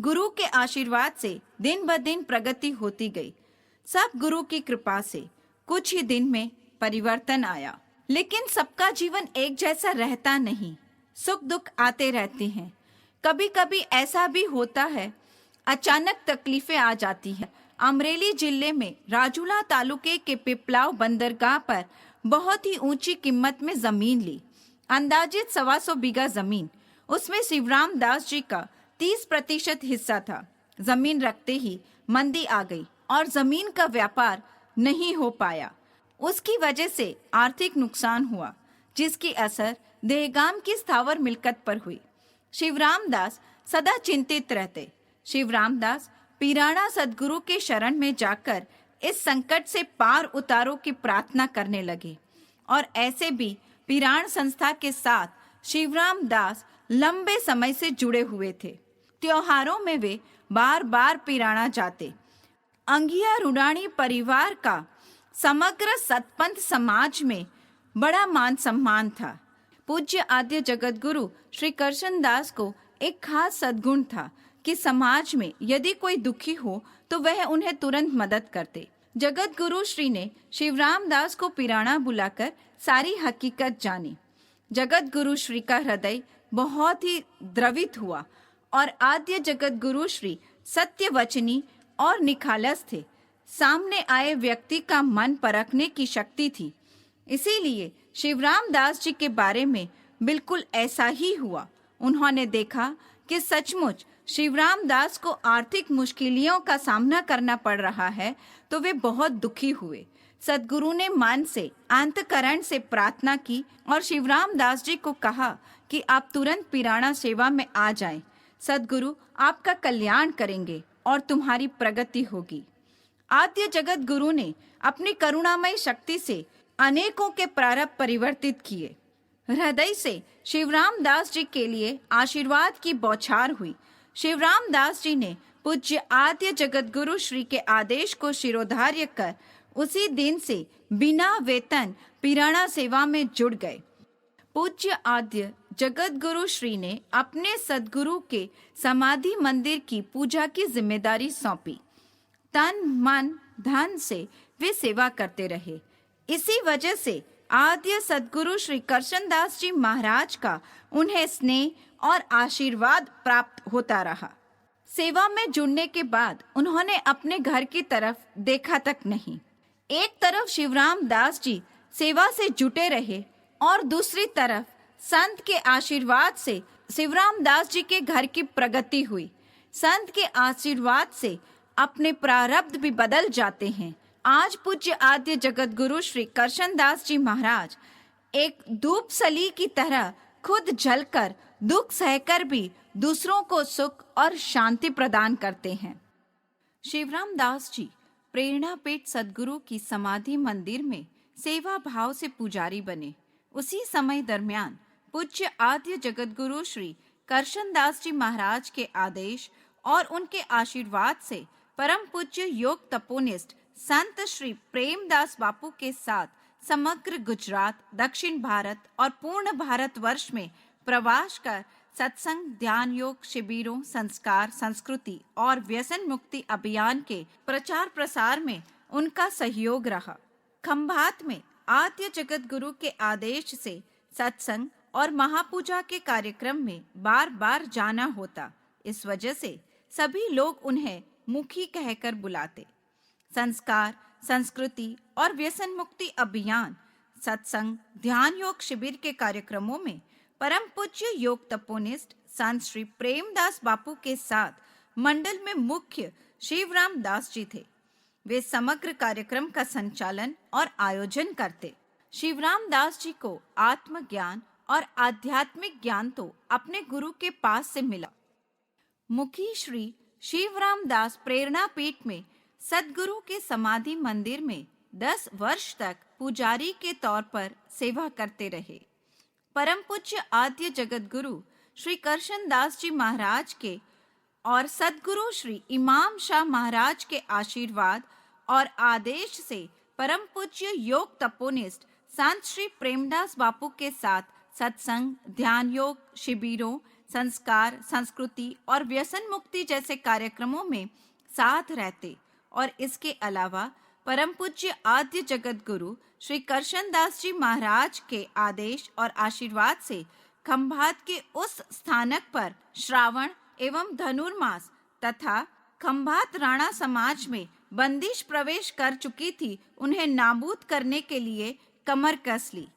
गुरु के आशीर्वाद से दिन ब दिन प्रगति होती गई। सब गुरु की कृपा से कुछ ही दिन में परिवर्तन आया। लेकिन सबका जीवन एक जैसा रहता नहीं, सुख दुख आते रहते हैं। कभी कभी ऐसा भी होता है, अचानक तकलीफें आ जाती हैं। अमरेली जिले में राजूला तालुके के पिपलाव बंदरगाह पर बहुत ही ऊंची कीमत में जमीन ली, अंदाजित 125 बीघा जमीन। उसमें शिवराम दास जी का 30% हिस्सा था। जमीन रखते ही मंदी आ गई और जमीन का व्यापार नहीं हो पाया। उसकी वजह से आर्थिक नुकसान हुआ, जिसकी असर देहगाम की स्थावर मिल्कत पर हुई। शिवराम दास सदा चिंतित रहते। शिवराम दास पीराणा सदगुरु के शरण में जाकर इस संकट से पार उतारो की प्रार्थना करने लगे। और ऐसे भी पीराण संस्था के साथ शिवराम दास लंबे समय से जुड़े हुए थे। त्योहारों में वे बार बार पीराणा जाते। अंगिया रुडाणी परिवार का समग्र सतपंथ समाज में बड़ा मान सम्मान था। पूज्य आद्य जगत गुरु श्री करशन दास को एक खास सद्गुण था कि समाज में यदि कोई दुखी हो तो वह उन्हें तुरंत मदद करते। जगत गुरु श्री ने शिवराम दास को पीराणा बुलाकर सारी हकीकत जानी। जगत गुरु श्री का हृदय बहुत ही द्रवित हुआ और आद्य जगत गुरु श्री सत्यवचनी और निखालस थे। सामने आए व्यक्ति का मन परखने की शक्ति थी। इसीलिए शिवराम दास जी के बारे में बिल्कुल ऐसा ही हुआ। उन्होंने देखा कि सचमुच शिवराम दास को आर्थिक मुश्किलों का सामना करना पड़ रहा है, तो वे बहुत दुखी हुए। सदगुरु ने मन से अंतःकरण से प्रार्थना की और शिवराम दास जी को कहा कि आप तुरंत पीराणा सेवा में आ जाएं। सदगुरु आपका कल्याण करेंगे और तुम्हारी प्रगति होगी। आद्य जगत गुरु ने अपनी करुणामय शक्ति से अनेकों के प्रारब्ध परिवर्तित किए। हृदय से शिवराम दास जी के लिए आशीर्वाद की बौछार हुई। शिवराम दास जी ने पूज्य आद्य जगत गुरु श्री के आदेश को शिरोधार्य कर उसी दिन से बिना वेतन पीराणा सेवा में जुड़ गए। पूज्य आद्य जगत गुरु श्री ने अपने सदगुरु के समाधि मंदिर की पूजा की जिम्मेदारी सौंपी। तन मन धन से वे सेवा करते रहे। इसी वजह से आद्य सदगुरु श्री करशन दास जी महाराज का उन्हें स्नेह और आशीर्वाद प्राप्त होता रहा। सेवा में जुड़ने के बाद उन्होंने अपने घर की तरफ देखा तक नहीं। एक तरफ शिवराम दास जी सेवा से जुटे रहे और दूसरी तरफ संत के आशीर्वाद से शिवराम दास जी के घर की प्रगति हुई। संत के आशीर्वाद से अपने प्रारब्ध भी बदल जाते हैं। आज पूज्य आद्य जगत गुरु श्री करशन दास जी महाराज एक धूप सली की तरह खुद जलकर दुख सहकर भी दूसरों को सुख और शांति प्रदान करते हैं। शिवराम दास जी प्रेरणापीठ सदगुरु की समाधि मंदिर में सेवा भाव से पुजारी बने। उसी समय दरमियान पूज्य आद्य जगत गुरु श्री करशन दास जी महाराज के आदेश और उनके आशीर्वाद से परम पूज्य योग तपोनिष्ठ संत श्री प्रेमदास बापू के साथ समग्र गुजरात, दक्षिण भारत और पूर्ण भारतवर्ष में प्रवास कर सत्संग, ध्यान योग शिविरों, संस्कार, संस्कृति और व्यसन मुक्ति अभियान के प्रचार प्रसार में उनका सहयोग रहा। खंभात में आद्य जगत गुरु के आदेश से सत्संग और महापूजा के कार्यक्रम में बार बार जाना होता। इस वजह से सभी लोग उन्हें मुखी कहकर बुलाते। संस्कार, संस्कृति और व्यसन मुक्ति अभियान, सत्संग, ध्यान योग शिविर के कार्यक्रमों में परम पूज्य योग तपोनिष्ठ संत श्री प्रेमदास बापू के साथ मंडल में मुख्य शिवराम दास जी थे। वे समग्र कार्यक्रम का संचालन और आयोजन करते। शिवराम दास जी को आत्मज्ञान और आध्यात्मिक ज्ञान तो अपने गुरु के पास से मिला। मुखी श्री शिवराम दास प्रेरणा पीठ में सदगुरु के समाधि मंदिर में 10 वर्ष तक पुजारी के तौर पर सेवा करते रहे। परम पूज्य आद्य जगत गुरु श्री करशन दास जी महाराज के और सदगुरु श्री इमाम शाह महाराज के आशीर्वाद और आदेश से परम पूज्य योग तपोनिष्ठ संत श्री प्रेमदास बापू के साथ सत्संग, ध्यान योग शिविरों, संस्कार, संस्कृति और व्यसन मुक्ति जैसे कार्यक्रमों में साथ रहते और इसके अलावा परम पूज्य आद्य जगत गुरु श्री करशन दास जी महाराज के आदेश और आशीर्वाद से खंभात के उस स्थानक पर श्रावण एवं धनुर्मास तथा खंभात राणा समाज में बंदिश प्रवेश कर चुकी थी, उन्हें नाबूद करने के लिए कमर कस ली।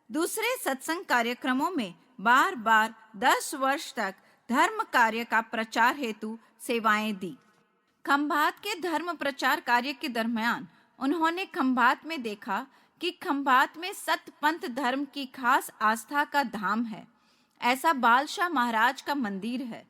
दूसरे सत्संग कार्यक्रमों में बार बार 10 वर्ष तक धर्म कार्य का प्रचार हेतु सेवाएं दी। खंभात के धर्म प्रचार कार्य के दरमियान उन्होंने खंभात में देखा कि खंभात में सतपंथ धर्म की खास आस्था का धाम है। ऐसा बालशाह महाराज का मंदिर है।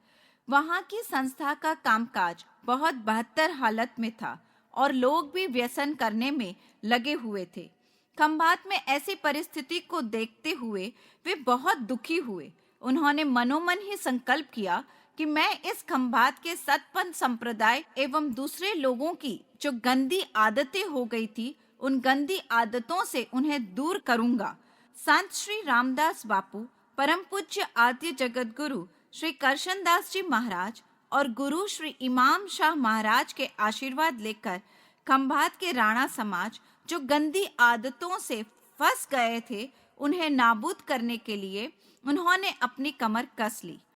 वहाँ की संस्था का कामकाज बहुत बेहतर हालत में था और लोग भी व्यसन करने में लगे हुए थे। खंभात में ऐसी परिस्थिति को देखते हुए वे बहुत दुखी हुए। उन्होंने मनोमन ही संकल्प किया कि मैं इस खंभात के सतपंथ संप्रदाय एवं दूसरे लोगों की जो गंदी आदतें हो गई थी, उन गंदी आदतों से उन्हें दूर करूंगा। संत श्री रामदास बापू, परम पूज्य आद्य जगत गुरु श्री करशन दास जी महाराज और गुरु श्री इमाम शाह महाराज के आशीर्वाद लेकर खंभात के राणा समाज जो गंदी आदतों से फंस गए थे, उन्हें नाबूद करने के लिए उन्होंने अपनी कमर कस ली